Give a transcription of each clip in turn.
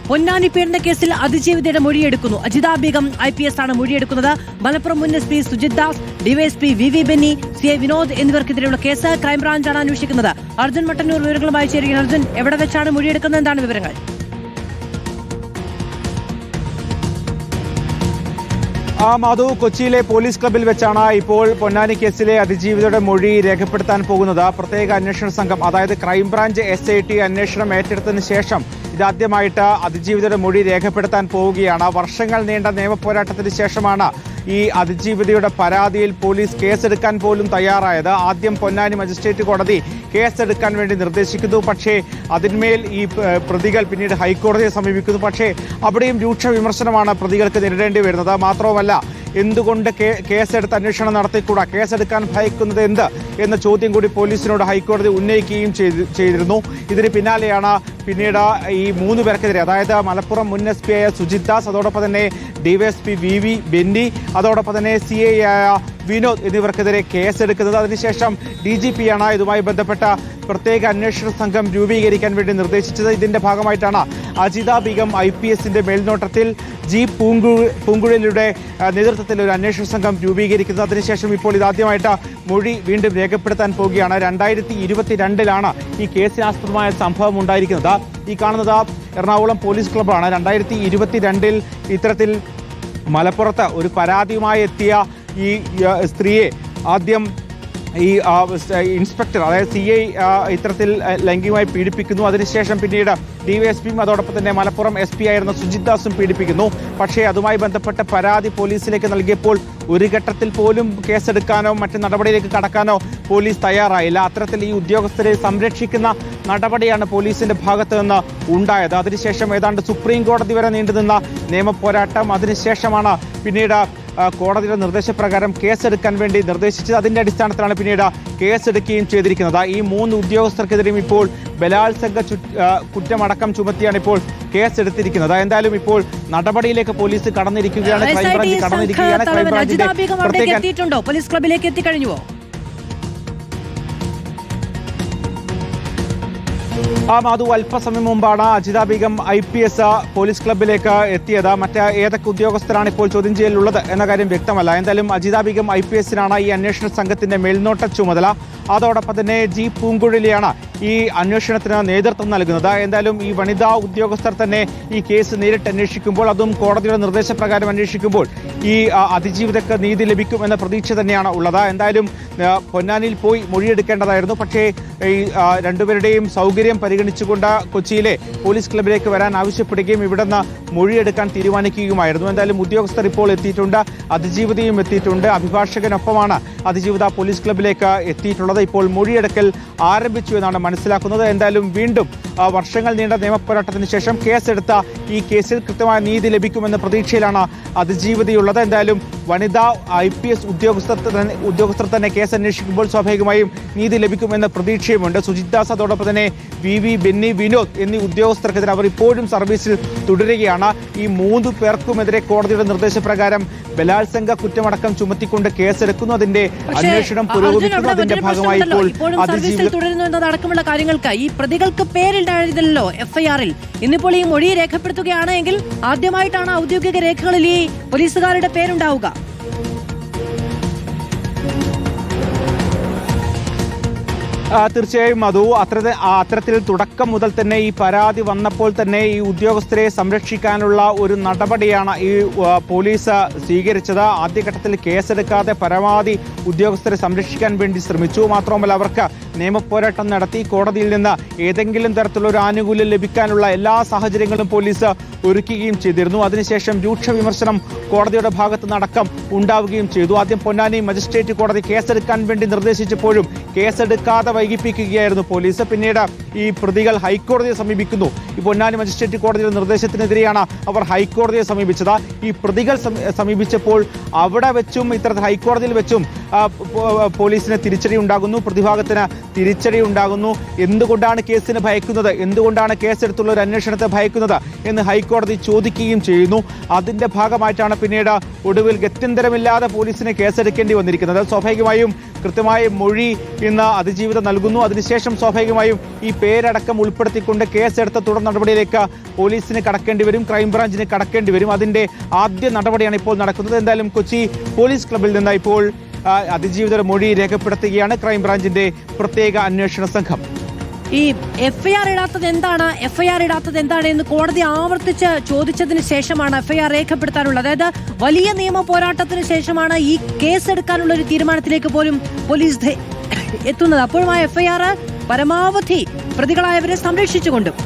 പൊന്നാനി പീഡന കേസിൽ അതിജീവിതയുടെ മൊഴിയെടുക്കുന്നു. അജിത ബീഗം IPS ആണ് മൊഴിയെടുക്കുന്നത്. മലപ്പുറം മുൻ SP Sujith Das, DYSP VV Benny, CI Vinod എന്നിവർക്കെതിരെയുള്ള കേസ് ക്രൈംബ്രാഞ്ചാണ് അന്വേഷിക്കുന്നത്. അർജുൻ മട്ടന്നൂർ വിവരങ്ങളുമായി ചേരുകയാണ്. അർജുൻ, എവിടെ വെച്ചാണ് മൊഴിയെടുക്കുന്നത്? എന്താണ് വിവരങ്ങൾ? മാധു, കൊച്ചിയിലെ പോലീസ് ക്ലബ്ബിൽ വെച്ചാണ് ഇപ്പോൾ പൊന്നാനി കേസിലെ അതിജീവിതയുടെ മൊഴി രേഖപ്പെടുത്താൻ പോകുന്നത്. പ്രത്യേക അന്വേഷണ സംഘം, അതായത് ക്രൈംബ്രാഞ്ച് SIT അന്വേഷണം ഏറ്റെടുത്തതിന് ശേഷം ഇതാദ്യമായിട്ട് അതിജീവിതയുടെ മൊഴി രേഖപ്പെടുത്താൻ പോവുകയാണ്. വർഷങ്ങൾ നീണ്ട നിയമപോരാട്ടത്തിന് ശേഷമാണ് ഈ അതിജീവിതയുടെ പരാതിയിൽ പോലീസ് കേസെടുക്കാൻ പോലും തയ്യാറായത്. ആദ്യം പൊന്നാനി മജിസ്ട്രേറ്റ് കോടതി കേസെടുക്കാൻ വേണ്ടി നിർദ്ദേശിക്കുന്നു. പക്ഷേ അതിന്മേൽ ഈ പ്രതികൾ പിന്നീട് ഹൈക്കോടതിയെ സമീപിക്കുന്നു. പക്ഷേ അവിടെയും രൂക്ഷ വിമർശനമാണ് പ്രതികൾക്ക് നേരിടേണ്ടി വരുന്നത്. മാത്രവുമല്ല, എന്തുകൊണ്ട് കേസെടുത്ത് അന്വേഷണം നടത്തിക്കൂടാ, കേസെടുക്കാൻ ഭയക്കുന്നത് എന്ത് എന്ന ചോദ്യം കൂടി പോലീസിനോട് ഹൈക്കോടതി ഉന്നയിക്കുകയും ചെയ്തിരുന്നു. ഇതിന് പിന്നാലെയാണ് പിന്നീട് ഈ 3 പേർക്കെതിരെ, അതായത് മലപ്പുറം മുൻ SP ആയ സുജിത് ദാസ്, അതോടൊപ്പം തന്നെ ഡിവൈഎസ്പി VV ബെന്നി, അതോടൊപ്പം തന്നെ CI ആയ വിനോദ് എന്നിവർക്കെതിരെ കേസെടുക്കുന്നത്. അതിനുശേഷം DGP ആണ് ഇതുമായി ബന്ധപ്പെട്ട പ്രത്യേക അന്വേഷണ സംഘം രൂപീകരിക്കാൻ വേണ്ടി നിർദ്ദേശിച്ചത്. ഇതിന്റെ ഭാഗമായിട്ടാണ് അജിത ബീഗം IPSന്റെ മേൽനോട്ടത്തിൽ G പൂങ്കുഴലിയുടെ നേതൃത്വത്തിൽ ഒരു അന്വേഷണ സംഘം രൂപീകരിക്കുന്നത്. അതിനുശേഷം ഇപ്പോൾ ഇതാദ്യമായിട്ട് മൊഴി വീണ്ടും രേഖപ്പെടുത്താൻ പോവുകയാണ്. 2022 ഈ കേസിനാസ്പദമായ സംഭവം ഉണ്ടായിരിക്കുന്നത്. ഈ കാണുന്നത് എറണാകുളം പോലീസ് ക്ലബ്ബാണ്. 2022 ഇത്തരത്തിൽ മലപ്പുറത്ത് ഒരു പരാതിയുമായി എത്തിയ ഈ സ്ത്രീയെ ആദ്യം ഈ ഇൻസ്പെക്ടർ, അതായത് CI ഇത്തരത്തിൽ ലൈംഗികമായി പീഡിപ്പിക്കുന്നു. അതിനുശേഷം പിന്നീട് ഡിവൈഎസ്പിയും അതോടൊപ്പം തന്നെ മലപ്പുറം SP ആയിരുന്ന സുജിത് ദാസും പീഡിപ്പിക്കുന്നു. പക്ഷേ അതുമായി ബന്ധപ്പെട്ട പരാതി പോലീസിലേക്ക് നൽകിയപ്പോൾ ഒരു ഘട്ടത്തിൽ പോലും കേസെടുക്കാനോ മറ്റ് നടപടിയിലേക്ക് കടക്കാനോ പോലീസ് തയ്യാറായില്ല. അത്തരത്തിൽ ഈ ഉദ്യോഗസ്ഥരെ സംരക്ഷിക്കുന്ന നടപടിയാണ് പോലീസിന്റെ ഭാഗത്ത് നിന്ന് ഉണ്ടായത്. അതിനുശേഷം ഏതാണ്ട് സുപ്രീം കോടതി വരെ നീണ്ടുനിന്ന നിയമപോരാട്ടം. അതിനുശേഷമാണ് പിന്നീട് കോടതിയുടെ നിർദ്ദേശപ്രകാരം കേസെടുക്കാൻ വേണ്ടി നിർദ്ദേശിച്ചത്. അതിന്റെ അടിസ്ഥാനത്തിലാണ് പിന്നീട് കേസെടുക്കുകയും ചെയ്തിരിക്കുന്നത്. ഈ 3 ഉദ്യോഗസ്ഥർക്കെതിരെയും ഇപ്പോൾ ബലാത്സംഗ കുറ്റമടക്കം ചുമത്തിയാണ് ഇപ്പോൾ കേസെടുത്തിരിക്കുന്നത്. എന്തായാലും ഇപ്പോൾ നടപടിയിലേക്ക് പോലീസ് കടന്നിരിക്കുകയാണ്. ക്രൈംബ്രാഞ്ച് കടന്നിരിക്കുകയാണ്. ക്രൈംബ്രാഞ്ചിന്റെ പോലീസ് ക്ലബിലേക്ക് എത്തിക്കഴിഞ്ഞുവോ? മാധു, അല്പസമയം മുമ്പാണ് അജിത ബീഗം IPS പോലീസ് ക്ലബിലേക്ക് എത്തിയത്. ഏതൊക്കെ ഉദ്യോഗസ്ഥരാണ് ഇപ്പോൾ ചോദ്യം ചെയ്യലുള്ളത് എന്ന കാര്യം വ്യക്തമല്ല. എന്തായാലും അജിത ബീഗം IPSനാണ് ഈ അന്വേഷണ സംഘത്തിന്റെ മേൽനോട്ട ചുമതല. അതോടൊപ്പം തന്നെ G പൂങ്കുഴലിയാണ് ഈ അന്വേഷണത്തിന് നേതൃത്വം നൽകുന്നത്. എന്തായാലും ഈ വനിതാ ഉദ്യോഗസ്ഥർ തന്നെ ഈ കേസ് നേരിട്ട് അന്വേഷിക്കുമ്പോൾ, അതും കോടതിയുടെ നിർദ്ദേശപ്രകാരം അന്വേഷിക്കുമ്പോൾ ഈ അതിജീവിതക്ക് നീതി ലഭിക്കും എന്ന പ്രതീക്ഷ തന്നെയാണ് ഉള്ളത്. എന്തായാലും പൊന്നാനിയിൽ പോയി മൊഴിയെടുക്കേണ്ടതായിരുന്നു. പക്ഷേ ഈ രണ്ടുപേരുടെയും സൗകര്യം പരിഗണിച്ചുകൊണ്ട് കൊച്ചിയിലെ പോലീസ് ക്ലബിലേക്ക് വരാൻ ആവശ്യപ്പെടുകയും ഇവിടെ നിന്ന് മൊഴിയെടുക്കാൻ തീരുമാനിക്കുകയുമായിരുന്നു. എന്തായാലും ഉദ്യോഗസ്ഥർ ഇപ്പോൾ എത്തിയിട്ടുണ്ട്, അതിജീവിതയും എത്തിയിട്ടുണ്ട്. അഭിഭാഷകനൊപ്പമാണ് അതിജീവിത പോലീസ് ക്ലബിലേക്ക് എത്തിയിട്ടുള്ളത്. ഇപ്പോൾ മൊഴിയെടുക്കൽ ആരംഭിച്ചു എന്നാണ് മനസ്സിലാക്കുന്നത്. എന്തായാലും വീണ്ടും വർഷങ്ങൾ നീണ്ട നിയമപോരാട്ടത്തിന് ശേഷം കേസെടുത്ത ഈ കേസിൽ കൃത്യമായ നീതി ലഭിക്കുമെന്ന പ്രതീക്ഷയിലാണ് അതിജീവിതയുള്ളത്. എന്തായാലും വനിതാ IPS ഉദ്യോഗസ്ഥർ തന്നെ കേസ് അന്വേഷിക്കുമ്പോൾ സ്വാഭാവികമായും നീതി ലഭിക്കുമെന്ന പ്രതീക്ഷയുമുണ്ട്. സുജിത് ദാസ്, അതോടൊപ്പം തന്നെ VV ബെന്നി, വിനോദ് എന്നീ ഉദ്യോഗസ്ഥർക്കെതിരെ അവർ ഇപ്പോഴും സർവീസിൽ തുടരുകയാണ്. ഈ 3 പേർക്കുമെതിരെ കോടതിയുടെ നിർദ്ദേശപ്രകാരം ബലാത്സംഗ കുറ്റമടക്കം ചുമത്തിക്കൊണ്ട് കേസെടുക്കുന്നു. അതിന്റെ അന്വേഷണം പുരോഗമിക്കുന്നു. അതിന്റെ ഭാഗമായി ഇപ്പോൾ സർവീസിൽ തുടരുന്നു എന്നതടക്കമുള്ള കാര്യങ്ങൾക്ക് ഈ പ്രതികൾക്ക് പേരുണ്ടായിരുന്നല്ലോ FIR-ൽ. ഇന്നിപ്പോൾ ഈ മൊഴി രേഖപ്പെടുത്തുകയാണെങ്കിൽ ആദ്യമായിട്ടാണ് ഔദ്യോഗിക രേഖകളിൽ ഈ പോലീസുകാരുടെ പേരുണ്ടാവുക. തീർച്ചയായും മധു, അത്തരത്തിൽ തുടക്കം മുതൽ തന്നെ ഈ പരാതി വന്നപ്പോൾ തന്നെ ഈ ഉദ്യോഗസ്ഥരെ സംരക്ഷിക്കാനുള്ള ഒരു നടപടിയാണ് ഈ പോലീസ് സ്വീകരിച്ചത്. ആദ്യഘട്ടത്തിൽ കേസെടുക്കാതെ പരമാവധി ഉദ്യോഗസ്ഥരെ സംരക്ഷിക്കാൻ വേണ്ടി ശ്രമിച്ചു. മാത്രമല്ല, അവർക്ക് നിയമപോരാട്ടം നടത്തി കോടതിയിൽ നിന്ന് ഏതെങ്കിലും തരത്തിലുള്ള ഒരു ആനുകൂല്യം ലഭിക്കാനുള്ള എല്ലാ സാഹചര്യങ്ങളും പോലീസ് ഒരുക്കുകയും ചെയ്തിരുന്നു. അതിനുശേഷം രൂക്ഷ വിമർശനം കോടതിയുടെ ഭാഗത്ത് നടക്കം ഉണ്ടാവുകയും ചെയ്തു. ആദ്യം പൊന്നാനി മജിസ്ട്രേറ്റ് കോടതി കേസെടുക്കാൻ വേണ്ടി നിർദ്ദേശിച്ചപ്പോഴും കേസെടുക്കാതെ വൈകിപ്പിക്കുകയായിരുന്നു പോലീസ്. പിന്നീട് ഈ പ്രതികൾ ഹൈക്കോടതിയെ സമീപിക്കുന്നു. ഈ പൊന്നാനി മജിസ്ട്രേറ്റ് കോടതിയുടെ നിർദ്ദേശത്തിനെതിരെയാണ് അവർ ഹൈക്കോടതിയെ സമീപിച്ചത്. ഈ പ്രതികൾ സമീപിച്ചപ്പോൾ അവിടെ വെച്ചും ഇത്തരത്തിൽ ഹൈക്കോടതിയിൽ വെച്ചും പോലീസിന് തിരിച്ചടി ഉണ്ടാകുന്നു, പ്രതിഭാഗത്തിന് തിരിച്ചടി ഉണ്ടാകുന്നു. എന്തുകൊണ്ടാണ് കേസിന് ഭയക്കുന്നത്, എന്തുകൊണ്ടാണ് കേസെടുത്തുള്ള ഒരു അന്വേഷണത്തെ ഭയക്കുന്നത് എന്ന് ഹൈക്കോടതി ചോദിക്കുകയും ചെയ്യുന്നു. അതിന്റെ ഭാഗമായിട്ടാണ് പിന്നീട് ഒടുവിൽ ഗത്യന്തരമില്ലാതെ പോലീസിന് കേസെടുക്കേണ്ടി വന്നിരിക്കുന്നത്. സ്വാഭാവികമായും കൃത്യമായ മൊഴി ഇന്ന് അതിജീവിതം നൽകുന്നു. അതിനുശേഷം സ്വാഭാവികമായും ഈ പേരടക്കം ഉൾപ്പെടുത്തിക്കൊണ്ട് കേസെടുത്ത തുടർ നടപടിയിലേക്ക് പോലീസിന് കടക്കേണ്ടി വരും, ക്രൈംബ്രാഞ്ചിന് കടക്കേണ്ടി വരും. അതിന്റെ ആദ്യ നടപടിയാണ് ഇപ്പോൾ നടക്കുന്നത്. എന്തായാലും കൊച്ചി പോലീസ് ക്ലബിൽ നിന്ന് ഇപ്പോൾ അതിജീവിതയുടെ മൊഴി രേഖപ്പെടുത്തുകയാണ് ക്രൈംബ്രാഞ്ചിന്റെ പ്രത്യേക അന്വേഷണ സംഘം. ഈ എഫ്ഐആർ ഇടാത്തത് എന്താണ് എന്ന് കോടതി ആവർത്തിച്ച് ചോദിച്ചതിന് ശേഷമാണ് എഫ്ഐആർ രേഖപ്പെടുത്താനുള്ളത്. അതായത് വലിയ നിയമ പോരാട്ടത്തിന് ശേഷമാണ് ഈ കേസെടുക്കാനുള്ള ഒരു തീരുമാനത്തിലേക്ക് പോലും പോലീസ് എത്തുന്നത്. അപ്പോഴും ആ എഫ്ഐആർ പരമാവധി പ്രതികളായവരെ സംരക്ഷിച്ചുകൊണ്ടും.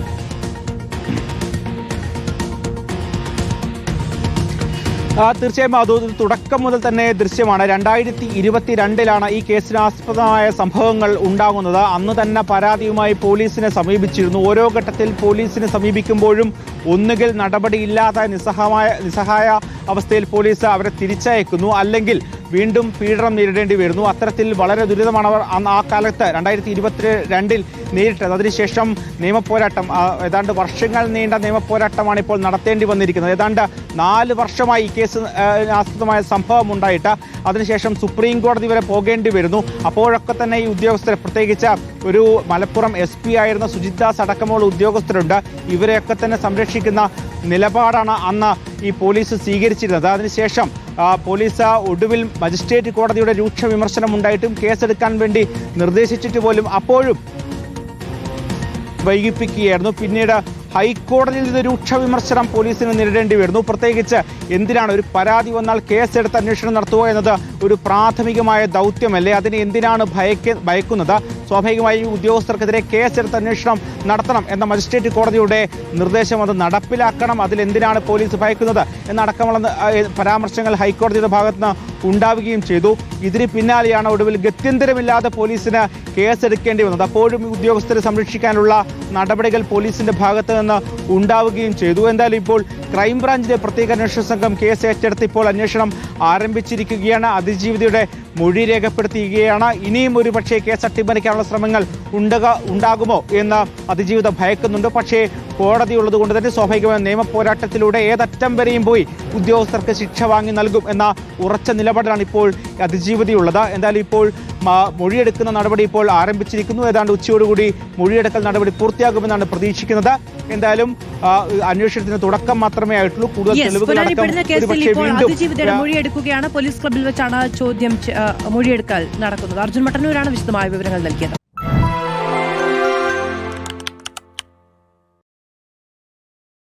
തീർച്ചയായും അത് തുടക്കം മുതൽ തന്നെ ദൃശ്യമാണ്. 2022 ഈ കേസിനാസ്പദമായ സംഭവങ്ങൾ ഉണ്ടാകുന്നത്. അന്ന് തന്നെ പരാതിയുമായി പോലീസിനെ സമീപിച്ചിരുന്നു. ഓരോ ഘട്ടത്തിൽ പോലീസിനെ സമീപിക്കുമ്പോഴും ഒന്നുകിൽ നടപടിയില്ലാത്ത നിസ്സഹായ അവസ്ഥയിൽ പോലീസ് അവരെ തിരിച്ചയക്കുന്നു, അല്ലെങ്കിൽ വീണ്ടും പീഡനം നേരിടേണ്ടി വരുന്നു. അത്തരത്തിൽ വളരെ ദുരിതമാണ് അവർ ആ കാലത്ത് 2022 നേരിട്ടത്. അതിനുശേഷം നിയമപോരാട്ടം, ഏതാണ്ട് വർഷങ്ങൾ നീണ്ട നിയമപോരാട്ടമാണ് ഇപ്പോൾ നടത്തേണ്ടി വന്നിരിക്കുന്നത്. ഏതാണ്ട് 4 വർഷമായി ഈ കേസ് ആസ്പദമായ സംഭവം ഉണ്ടായിട്ട് അതിനുശേഷം സുപ്രീം കോടതി വരെ പോകേണ്ടി വരുന്നു. അപ്പോഴൊക്കെ തന്നെ ഈ ഉദ്യോഗസ്ഥരെ, പ്രത്യേകിച്ച് ഒരു മലപ്പുറം SP ആയിരുന്ന സുജിത് ദാസ് അടക്കമുള്ള ഉദ്യോഗസ്ഥരുണ്ട്, ഇവരെയൊക്കെ തന്നെ സംരക്ഷിക്കുന്ന നിലപാടാണ് അന്ന് ഈ പോലീസ് സ്വീകരിച്ചിരുന്നത്. അതിനുശേഷം പോലീസ് ഒടുവിൽ മജിസ്ട്രേറ്റ് കോടതിയുടെ രൂക്ഷ വിമർശനം ഉണ്ടായിട്ടും കേസെടുക്കാൻ വേണ്ടി നിർദ്ദേശിച്ചിട്ട് പോലും അപ്പോഴും വൈകിപ്പിക്കുകയായിരുന്നു. പിന്നീട് ഹൈക്കോടതിയിൽ നിന്ന് രൂക്ഷ വിമർശനം പോലീസിന് നേരിടേണ്ടി വരുന്നു. പ്രത്യേകിച്ച് എന്തിനാണ് ഒരു പരാതി വന്നാൽ കേസെടുത്ത് അന്വേഷണം നടത്തുക എന്നത് ഒരു പ്രാഥമികമായ ദൗത്യമല്ലേ, അതിനെ എന്തിനാണ് ഭയക്കുന്നത്? സ്വാഭാവികമായും ഉദ്യോഗസ്ഥർക്കെതിരെ കേസെടുത്ത് അന്വേഷണം നടത്തണം എന്ന മജിസ്ട്രേറ്റ് കോടതിയുടെ നിർദ്ദേശം അത് നടപ്പിലാക്കണം. അതിലെന്തിനാണ് പോലീസ് ഭയക്കുന്നത് എന്നടക്കമുള്ള പരാമർശങ്ങൾ ഹൈക്കോടതിയുടെ ഭാഗത്തുനിന്ന് ഉണ്ടാവുകയും ചെയ്തു. ഇതിന് പിന്നാലെയാണ് ഒടുവിൽ ഗത്യന്തരമില്ലാതെ പോലീസിന് കേസെടുക്കേണ്ടി വന്നത്. അപ്പോഴും ഈ ഉദ്യോഗസ്ഥരെ സംരക്ഷിക്കാനുള്ള നടപടികൾ പോലീസിന്റെ ഭാഗത്ത് നിന്ന് ഉണ്ടാവുകയും ചെയ്തു. എന്തായാലും ഇപ്പോൾ ക്രൈംബ്രാഞ്ചിന്റെ പ്രത്യേക അന്വേഷണ സംഘം കേസ് ഏറ്റെടുത്ത് ഇപ്പോൾ അന്വേഷണം ആരംഭിച്ചിരിക്കുകയാണ്. അതിജീവിതയുടെ മൊഴി രേഖപ്പെടുത്തുകയാണ്. ഇനിയും ഒരു പക്ഷേ കേസ് അട്ടിമറിക്കാനുള്ള ശ്രമങ്ങൾ ഉണ്ടാകുമോ എന്ന് അതിജീവിതം ഭയക്കുന്നുണ്ട്. പക്ഷേ കോടതി ഉള്ളത് കൊണ്ട് തന്നെ സ്വാഭാവികമായ നിയമ പോരാട്ടത്തിലൂടെ ഏതറ്റം വരെയും പോയി ഉദ്യോഗസ്ഥർക്ക് ശിക്ഷ വാങ്ങി നൽകും എന്ന ഉറച്ച നിലപാടാണ് ഇപ്പോൾ അതിജീവിതയുള്ളത്. എന്തായാലും ഇപ്പോൾ മൊഴിയെടുക്കുന്ന നടപടി ഇപ്പോൾ ആരംഭിച്ചിരിക്കുന്നു. ഏതാണ്ട് ഉച്ചയോടുകൂടി മൊഴിയെടുക്കൽ നടപടി പൂർത്തിയാകുമെന്നാണ് പ്രതീക്ഷിക്കുന്നത്. എന്തായാലും അന്വേഷണത്തിന് തുടക്കം മാത്രമേ ആയിട്ടുള്ളൂ. കൂടുതൽ അതിജീവിതയുടെ മൊഴിയെടുക്കുകയാണ്. പോലീസ് ക്ലബിൽ വെച്ചാണ് മൊഴിയെടുക്കൽ നടക്കുന്നത്. അർജുൻ മട്ടന്നൂരാണ് വിശദമായ വിവരങ്ങൾ നൽകിയത്.